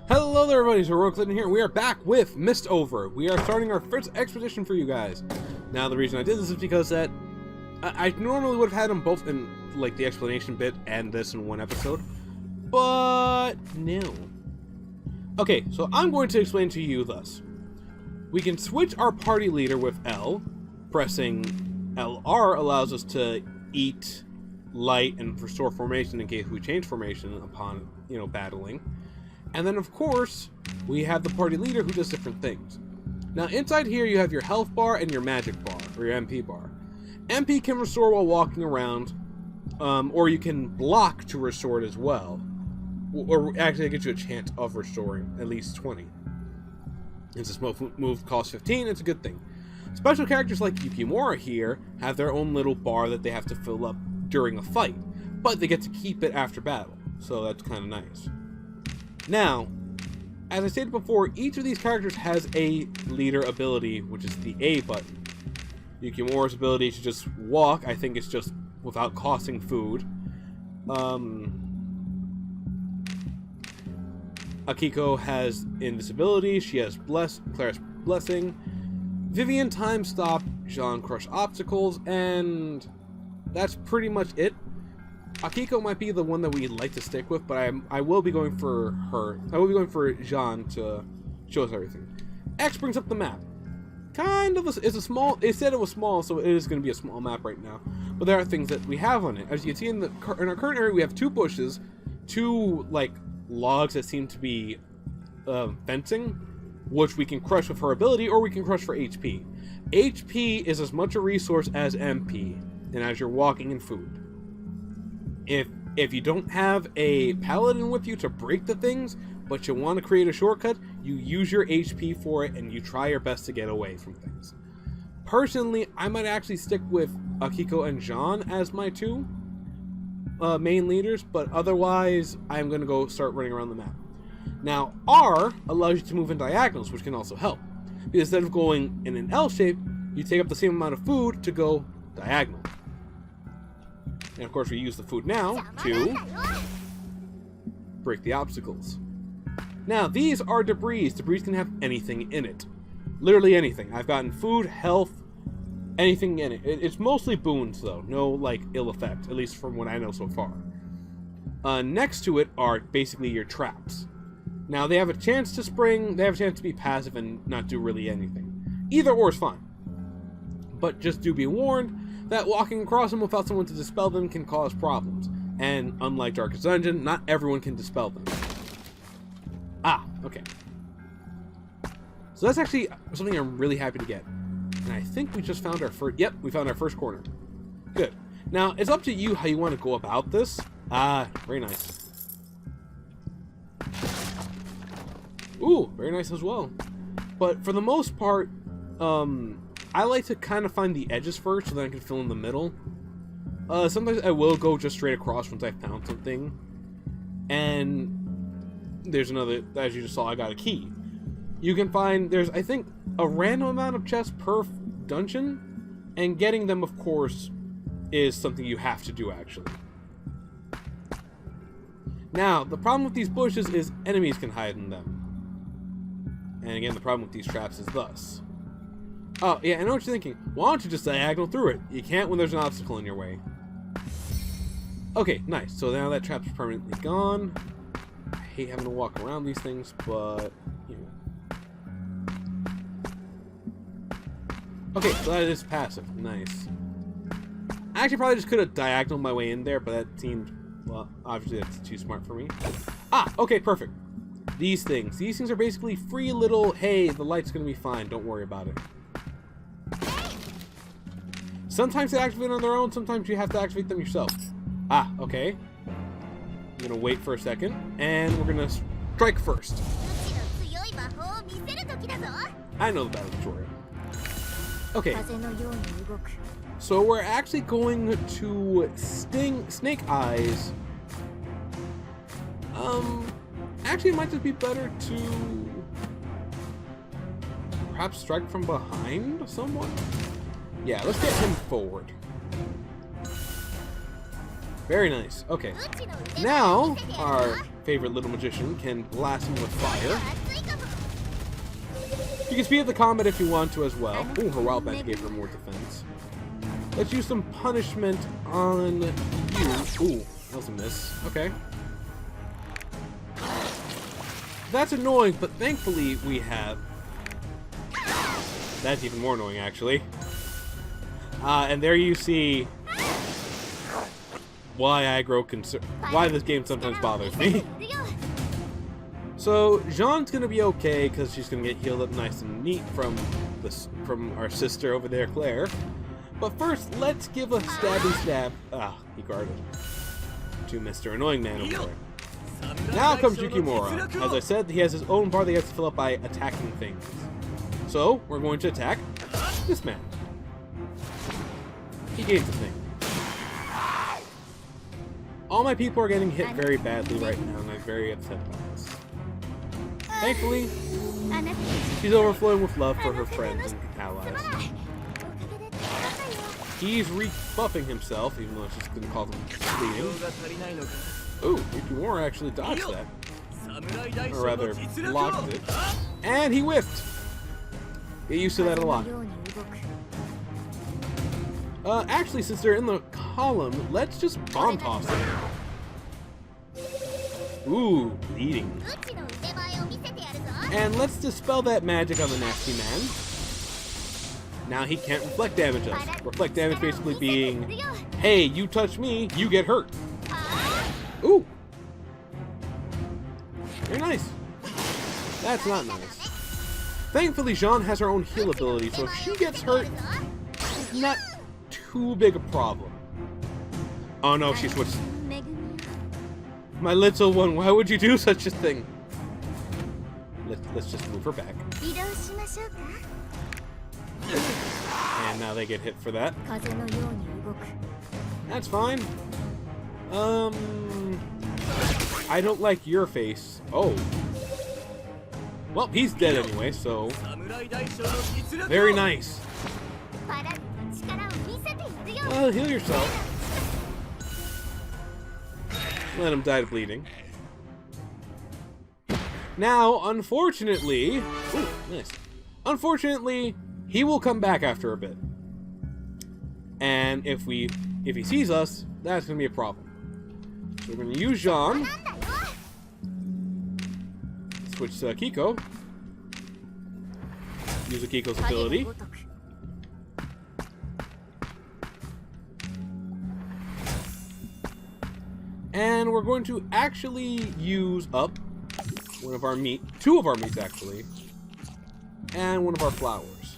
Hello there everybody, it's HeroicLegend here, and we are back with Mistover. We are starting our first expedition for you guys. Now the reason I did this is because that I normally would have had them both in like the explanation bit and this in one episode, but no. Okay, so I'm going to explain to you thus. We can switch our party leader with L. Pressing LR allows us to eat, light, and restore formation in case we change formation upon, battling. And then, of course, we have the party leader who does different things. Now, inside here, you have your health bar and your magic bar, or your MP bar. MP can restore while walking around, or you can block to restore it as well. Or actually, it gives you a chance of restoring at least 20. Since this move costs 15, it's a good thing. Special characters like Yukimura here have their own little bar that they have to fill up during a fight, but they get to keep it after battle, so that's kind of nice. Now, as I stated before, each of these characters has a leader ability, which is the A button. Yukimura's ability to just walk, I think it's just without costing food. Akiko has invisibility, she has Claire's Blessing, Vivian Time Stop, Jean Crush Obstacles, and that's pretty much it. Akiko might be the one that we'd like to stick with, but I will be going for her. I will be going for Jean to show us everything. X brings up the map. It's a small. It said it was small, so it is going to be a small map right now. But there are things that we have on it. As you can see in our current area, we have two bushes, two logs that seem to be fencing, which we can crush with her ability, or we can crush for HP. HP is as much a resource as MP, and as you're walking in food. If you don't have a paladin with you to break the things, but you want to create a shortcut, you use your HP for it and you try your best to get away from things. Personally, I might actually stick with Akiko and Jean as my two main leaders, but otherwise I'm going to go start running around the map. Now, R allows you to move in diagonals, which can also help. Because instead of going in an L shape, you take up the same amount of food to go diagonal. And of course we use the food now to break the obstacles. Now these are debris. Debris can have anything in it. Literally anything. I've gotten food, health, anything in it. It's mostly boons though. No ill effect, at least from what I know so far. Next to it are basically your traps. Now they have a chance to spring, they have a chance to be passive and not do really anything. Either or is fine. But just do be warned that walking across them without someone to dispel them can cause problems. And unlike Darkest Dungeon, not everyone can dispel them. Ah, okay. So that's actually something I'm really happy to get. And I think we just found our first... Yep, we found our first corner. Good. Now, it's up to you how you want to go about this. Ah, very nice. Ooh, very nice as well. But for the most part, I like to kind of find the edges first so that I can fill in the middle. Sometimes I will go just straight across once I found something. And there's another, as you just saw, I got a key. You can find, there's I think a random amount of chests per dungeon, and getting them of course is something you have to do actually. Now, the problem with these bushes is enemies can hide in them. And again, the problem with these traps is thus. Oh, yeah, I know what you're thinking. Why don't you just diagonal through it? You can't when there's an obstacle in your way. Okay, nice. So now that trap's permanently gone. I hate having to walk around these things, but, Okay, so that is passive. Nice. I actually probably just could have diagonaled my way in there, but that seemed, well, obviously that's too smart for me. Ah, okay, perfect. These things are basically free little, hey, the light's gonna be fine, don't worry about it. Sometimes they activate on their own, sometimes you have to activate them yourself. Ah, okay. I'm gonna wait for a second, and we're gonna strike first. I know the battle tutorial. Okay. So we're actually going to Snake Eyes. Actually it might just be better to perhaps strike from behind someone? Yeah, let's get him forward. Very nice. Okay. Now, our favorite little magician, can blast him with fire. You can speed up the combat if you want to as well. Ooh, her wild magic gave her more defense. Let's use some punishment on you. Ooh, that was a miss. Okay. That's annoying, but thankfully we have... That's even more annoying, actually. And there you see why I grow concerned. Why this game sometimes bothers me. So Jean's gonna be okay because she's gonna get healed up nice and neat from our sister over there, Claire. But first, let's give a stabby stab. Ah, he guarded. To Mr. Annoying Man over there. Now comes Yukimura. As I said, he has his own bar that he has to fill up by attacking things. So we're going to attack this man. He gains the thing. All my people are getting hit very badly right now, and I'm very upset about this. Thankfully, she's overflowing with love for her friends and allies. He's rebuffing himself, even though she's going to call them bleeding. Ooh, Yukimura actually dodged that. Or rather, blocked it. And he whiffed! Get used to that a lot. Actually, since they're in the column, let's just bomb toss them. Ooh, bleeding. And let's dispel that magic on the nasty man. Now he can't reflect damage us. Reflect damage basically being, hey, you touch me, you get hurt. Ooh. Very nice. That's not nice. Thankfully, Jean has her own heal ability, so if she gets hurt, it's not too big a problem. Oh no, she switched. My little one, why would you do such a thing? Let's just move her back. And now they get hit for that. That's fine. I don't like your face. Oh. Well, he's dead anyway, so... Very nice. Heal yourself. Let him die to bleeding. Now, unfortunately... Ooh, nice. Unfortunately, he will come back after a bit. And if he sees us, that's going to be a problem. So we're going to use Jean. Switch to Kiko. Use Akiko's ability. And we're going to actually use up one of our meat, two of our meats actually, and one of our flowers.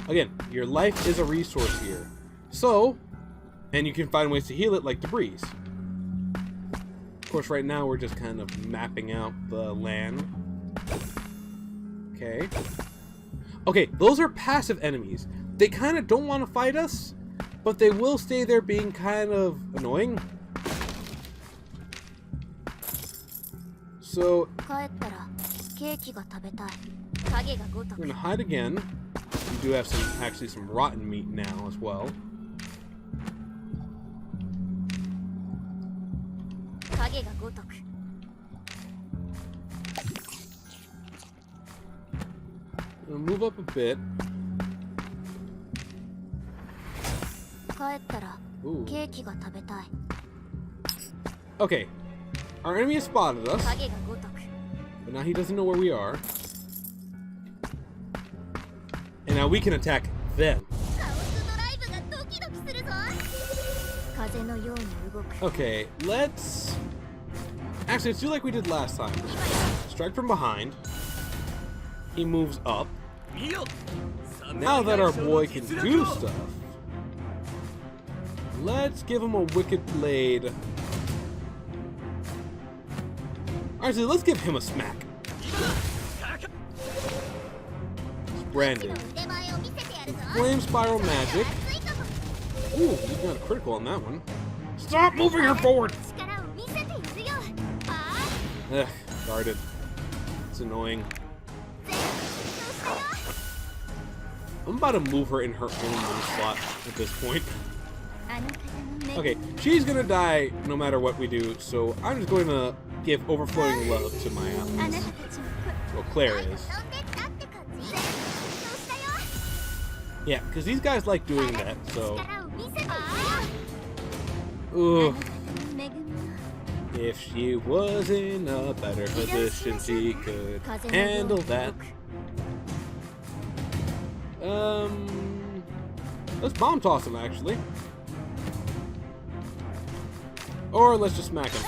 Again, your life is a resource here. So, and you can find ways to heal it like debris. Of course, right now we're just kind of mapping out the land. Okay. Okay, those are passive enemies. They kind of don't want to fight us, but they will stay there being kind of annoying. So, we're going to hide again. We do have some rotten meat now as well. We'll move up a bit. Ooh. Okay, our enemy has spotted us, but now he doesn't know where we are. And now we can attack them. Okay, let's do like we did last time. Strike from behind. He moves up. Now that our boy can do stuff, let's give him a Wicked Blade. Actually, let's give him a smack. Brandon. Flame Spiral Magic. Ooh, you got a critical on that one. Stop moving her forward! Ugh, guarded. It's annoying. I'm about to move her in her own little slot at this point. Okay, she's gonna die no matter what we do, so I'm just going to give overflowing love to my allies. Well, Claire is. Yeah, because these guys like doing that, so... Ugh. If she was in a better position, she could handle that. Let's bomb toss him, actually. Or let's just smack him.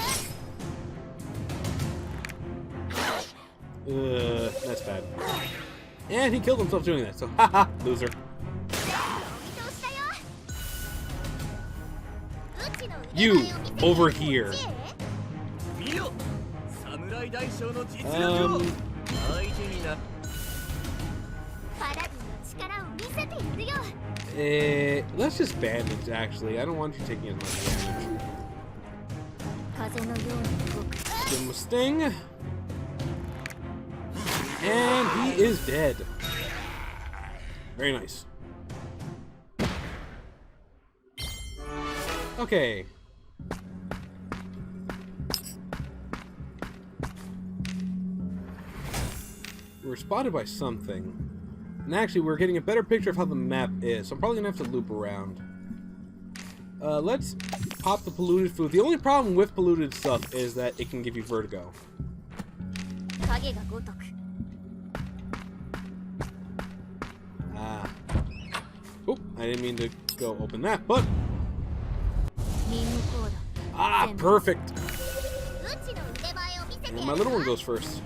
That's bad. And he killed himself doing that, so haha, loser. You, over here. Let's just bandage, actually. I don't want you taking as much damage. Give him a sting. And he is dead. Very nice. Okay. We're spotted by something. And actually, we're getting a better picture of how the map is, so I'm probably gonna have to loop around. Let's pop the polluted food. The only problem with polluted stuff is that it can give you vertigo. Ah. Oh, I didn't mean to go open that, but... Ah, perfect! And my little one goes first.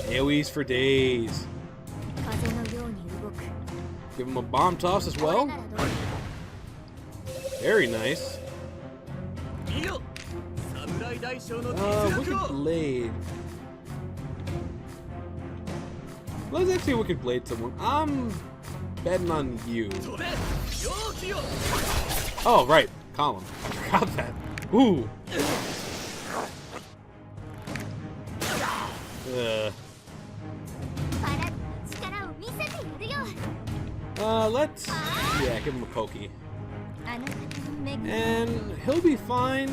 AoEs for days. Give him a bomb toss as well. Very nice. Wicked Blade. Let's actually Wicked Blade someone. I'm betting on you. Oh, right. Column. I forgot that. Ooh. Let's... Yeah, give him a pokey. And he'll be fine.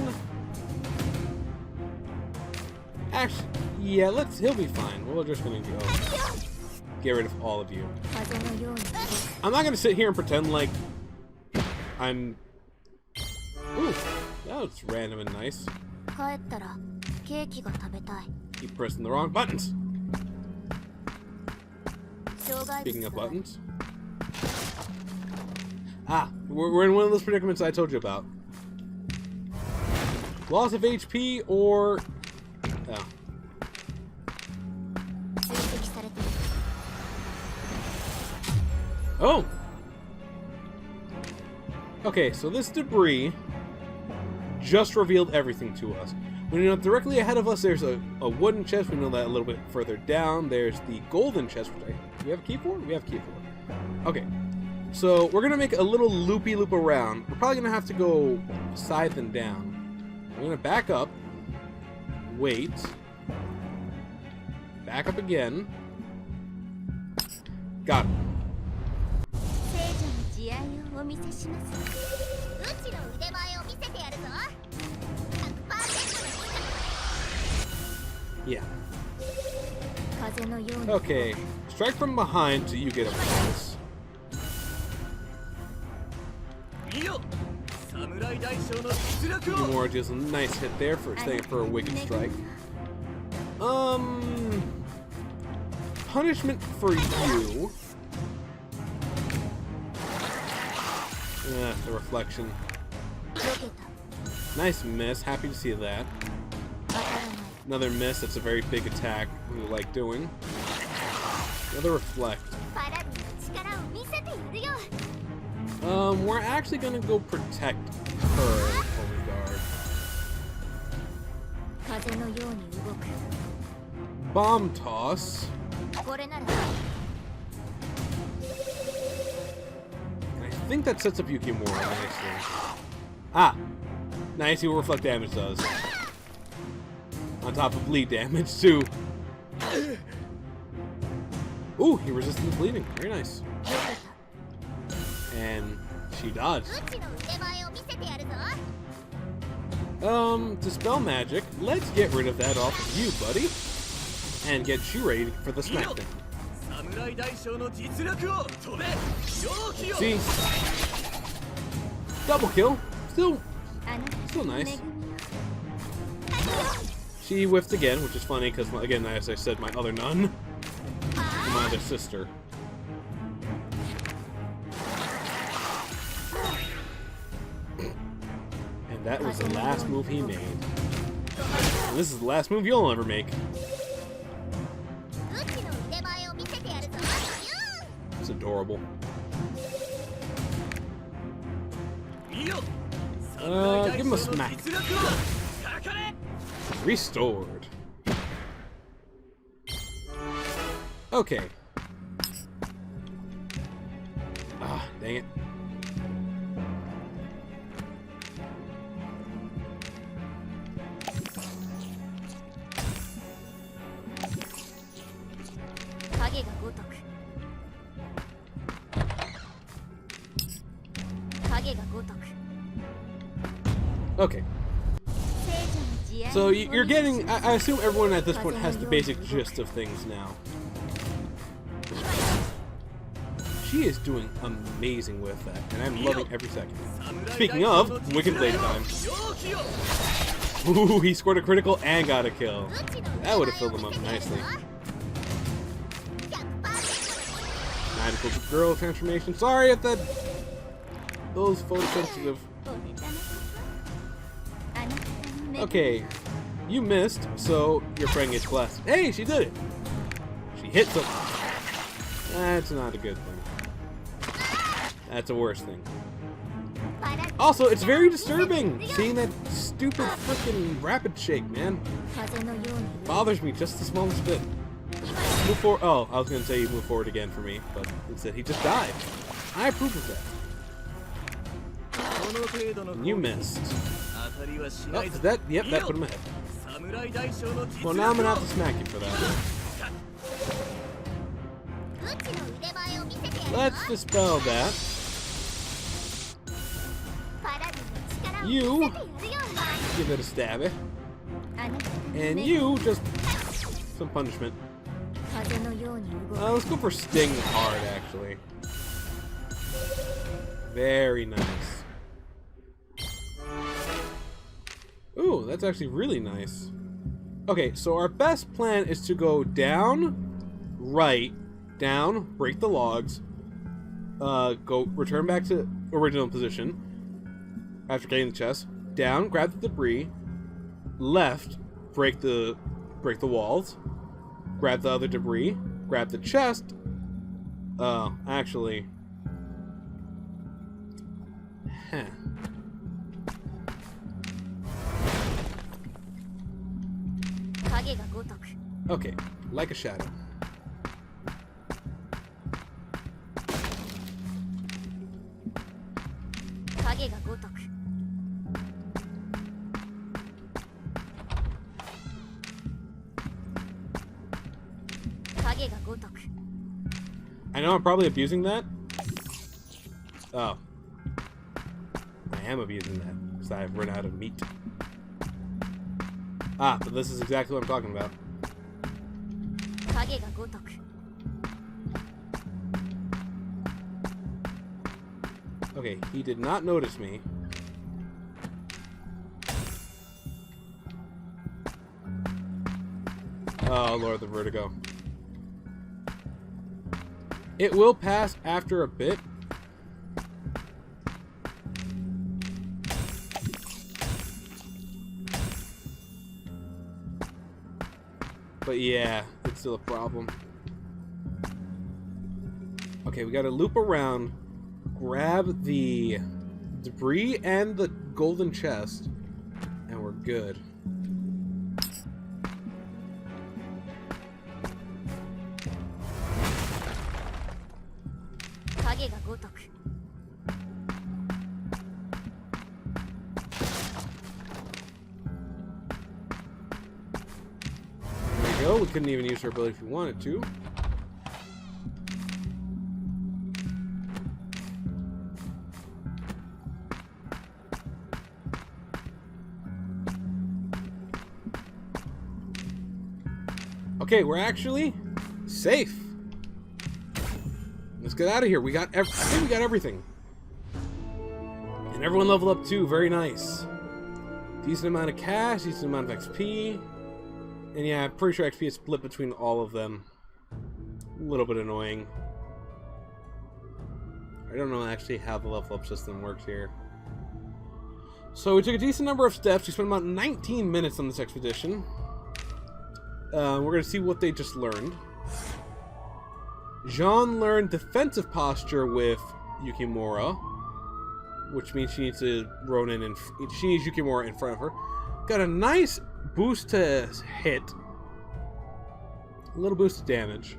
Actually, yeah, he'll be fine. We're just gonna go get rid of all of you. I'm not gonna sit here and pretend like I'm... Ooh, that was random and nice. Keep pressing the wrong buttons. Speaking of buttons. Ah, we're in one of those predicaments I told you about. Loss of HP or... Oh. Oh! Okay, so this debris just revealed everything to us. We know directly ahead of us there's a wooden chest. We know that a little bit further down there's the golden chest, which do we have a key for? We have a key for. Okay. So we're going to make a little loopy loop around. We're probably going to have to go side and down. I'm going to back up. Wait. Back up again. Got it. Yeah. Okay. Strike from behind so you get a bonus. More just a nice hit there for staying for a wicked strike. Punishment for you. The reflection. Nice miss. Happy to see that. Another miss. That's a very big attack we like doing. Another reflect. We're actually gonna go protect her, Overguard. Bomb toss. And I think that sets up Yukimura nicely. Ah! Nice, see what reflect damage does. On top of bleed damage, too. Ooh, he resisted the bleeding. Very nice. And She dodged. Dispel magic. Let's get rid of that off of you, buddy. And get you ready for the smackdown. See? Double kill. Still nice. She whiffed again, which is funny because, again, as I said, my other nun. My other sister. And that was the last move he made. And this is the last move you'll ever make. It's adorable. Give him a smack. Restored. Okay. Ah, dang it. Okay. So you're getting, I assume everyone at this point has the basic gist of things now. She is doing amazing with that, and I'm loving every second. Speaking of, Wicked Blade time. Ooh, he scored a critical and got a kill. That would have filled him up nicely. Magical girl transformation. Sorry if those photosensitive. Okay, you missed, so your friend gets blasted. Hey, she did it! She hit something. That's not a good thing. That's a worse thing. Also, it's very disturbing seeing that stupid freaking rapid shake, man. Bothers me just the smallest bit. Move forward. Oh, I was going to say you move forward again for me, but instead he just died. I approve of that. And you missed. Oh, is that? Yep, that put him ahead. Well, now I'm gonna have to smack you for that. Let's dispel that. You give it a stabby. And you just some punishment. Let's go for Sting hard, actually. Very nice. Ooh, that's actually really nice. Okay, so our best plan is to go down, right, down, break the logs, return back to original position after getting the chest, down, grab the debris, left, break the walls, grab the other debris, grab the chest. Actually, okay, like a shadow. I know I'm probably abusing that. Oh. I am abusing that, because I've run out of meat. Ah, but this is exactly what I'm talking about. Okay, he did not notice me. Oh, Lord, the vertigo. It will pass after a bit. But yeah, it's still a problem. Okay, we gotta loop around, grab the debris and the golden chest, and we're good. We couldn't even use her ability if we wanted to. Okay, we're actually safe. Let's get out of here. I think we got everything. And everyone leveled up too. Very nice. Decent amount of cash, decent amount of XP. And yeah, I'm pretty sure XP is split between all of them. A little bit annoying. I don't know actually how the level up system works here. So we took a decent number of steps. We spent about 19 minutes on this expedition. We're going to see what they just learned. Jean learned defensive posture with Yukimura, which means she needs to Ronin and she needs Yukimura in front of her. Got a nice boost to hit, a little boost to damage,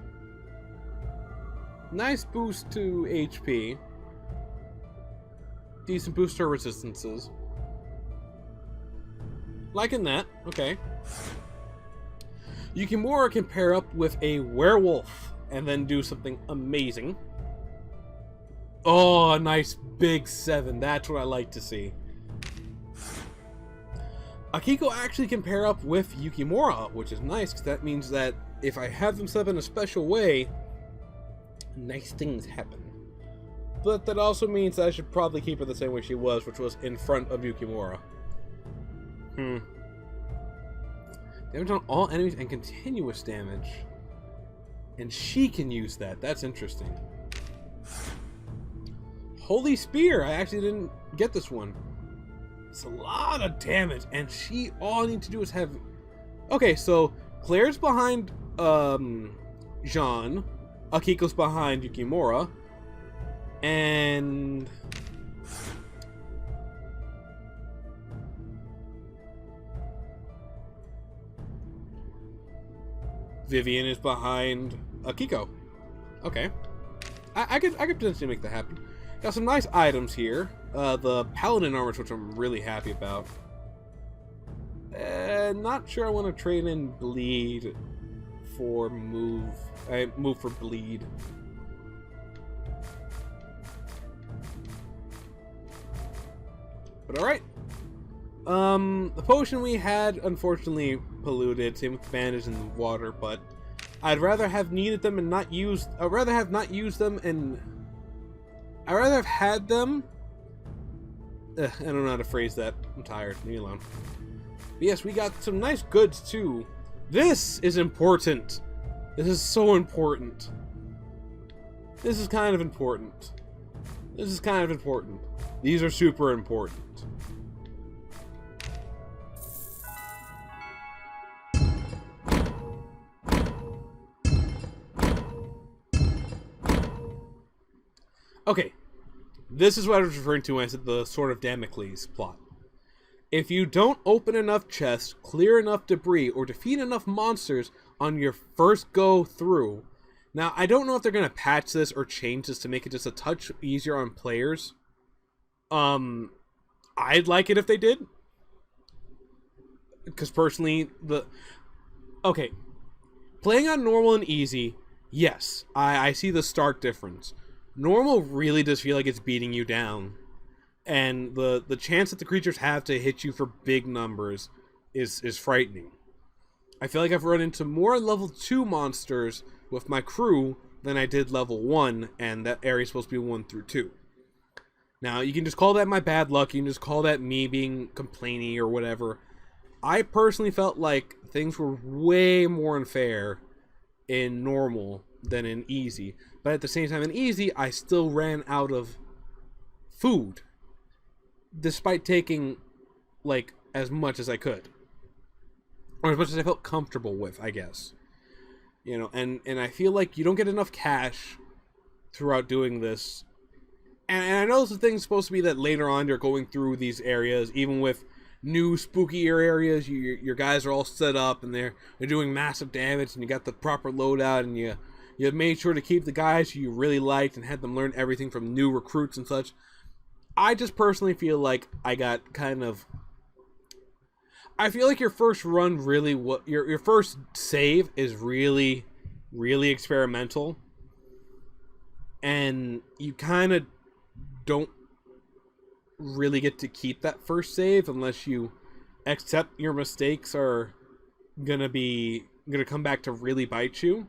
nice boost to HP, decent boost to her resistances. Liking that. Okay. Yukimura can pair up with a werewolf and then do something amazing. Oh, a nice big 7. That's what I like to see. Akiko actually can pair up with Yukimura, which is nice, because that means that if I have them set up in a special way, nice things happen. But that also means that I should probably keep her the same way she was, which was in front of Yukimura. Damage on all enemies and continuous damage. And she can use that. That's interesting. Holy Spear! I actually didn't get this one. It's a lot of damage, and she, all I need to do is have... Okay, so Claire's behind Jean, Akiko's behind Yukimura, and... Vivian is behind Akiko. Okay. I could potentially make that happen. Got some nice items here. The Paladin armor, which I'm really happy about. Not sure I want to trade in Bleed for Move. Move for Bleed. But alright. The potion we had, unfortunately, polluted. Same with the bandage and the water, but I'd rather have needed them and not used... I'd rather have not used them and... I'd rather have had them... I don't know how to phrase that. I'm tired. Leave me alone. But yes, we got some nice goods, too. This is important. This is so important. This is kind of important. This is kind of important. These are super important. Okay, this is what I was referring to when I said the Sword of Damocles plot. If you don't open enough chests, clear enough debris, or defeat enough monsters on your first go through... Now, I don't know if they're going to patch this or change this to make it just a touch easier on players. I'd like it if they did. Because personally, Okay, playing on normal and easy, yes, I see the stark difference. Normal really does feel like it's beating you down. And the chance that the creatures have to hit you for big numbers is frightening. I feel like I've run into more level 2 monsters with my crew than I did level 1, and that area is supposed to be 1 through 2. Now, you can just call that my bad luck, you can just call that me being complainy or whatever. I personally felt like things were way more unfair in normal than in easy. But at the same time, in easy, I still ran out of food. Despite taking, like, as much as I could. Or as much as I felt comfortable with, I guess. You know, and I feel like you don't get enough cash throughout doing this. And I know the thing's supposed to be that later on you're going through these areas, even with new spookier areas, your guys are all set up and they're doing massive damage and you got the proper loadout and you made sure to keep the guys who you really liked and had them learn everything from new recruits and such. I just personally feel like I got kind of... I feel like your first run really... Your first save is really, really experimental. And you kind of don't really get to keep that first save unless you accept your mistakes are gonna be gonna come back to really bite you,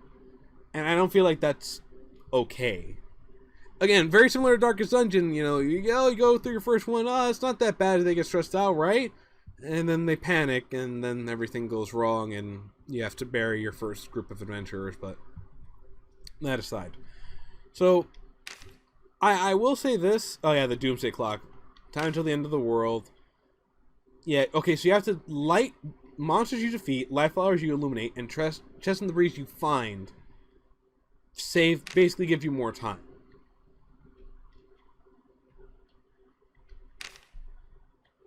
and I don't feel like that's okay. Again, very similar to Darkest Dungeon. You know, you go through your first one. Oh, it's not that bad. They get stressed out, right? And then they panic, and then everything goes wrong, and you have to bury your first group of adventurers. But that aside, so I will say this. Oh yeah, the Doomsday Clock. Time until the end of the world. Yeah. Okay, so you have to light monsters you defeat, light flowers you illuminate, and chests and debris you find. Basically give you more time.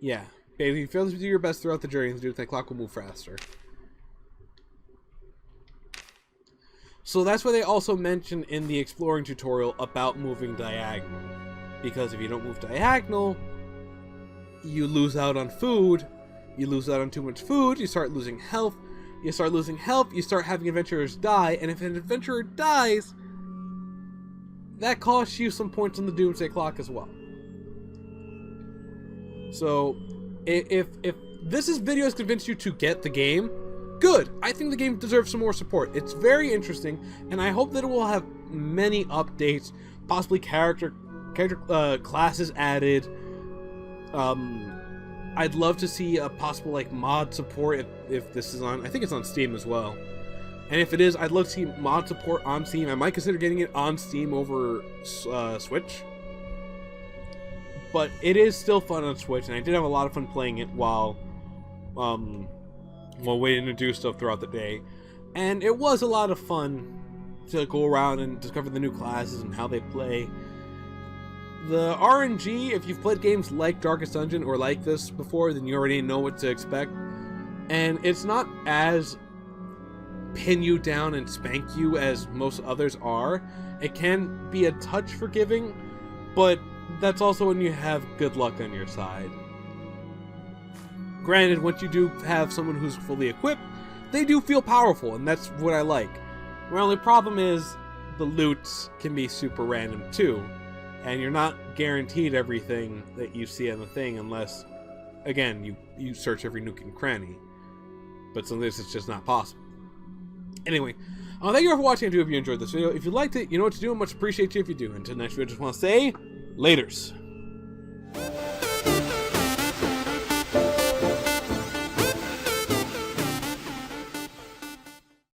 Yeah. If you fail to do your best throughout the journey, the Doomsday Clock will move faster. So that's why they also mention in the exploring tutorial about moving diagonal. Because if you don't move diagonal, you lose out on food. You lose out on too much food, you start losing health. You start losing health, you start having adventurers die, and if an adventurer dies, that costs you some points on the Doomsday Clock as well. So, if this video has convinced you to get the game, good. I think the game deserves some more support. It's very interesting, and I hope that it will have many updates, possibly character classes added. I'd love to see a possible like mod support if this is on. I think it's on Steam as well. And if it is, I'd love to see mod support on Steam. I might consider getting it on Steam over Switch. But it is still fun on Switch, and I did have a lot of fun playing it while waiting to do stuff throughout the day. And it was a lot of fun to go around and discover the new classes and how they play. The RNG, if you've played games like Darkest Dungeon or like this before, then you already know what to expect. And it's not as pin you down and spank you as most others are. It can be a touch forgiving, but that's also when you have good luck on your side. Granted, once you do have someone who's fully equipped, they do feel powerful, and that's what I like. My only problem is the loots can be super random too, and you're not guaranteed everything that you see on the thing unless, again, you search every nook and cranny. But sometimes it's just not possible. Anyway, thank you all for watching. I do hope you enjoyed this video. If you liked it, you know what to do. I much appreciate you if you do. Until next video, I just want to say, laters.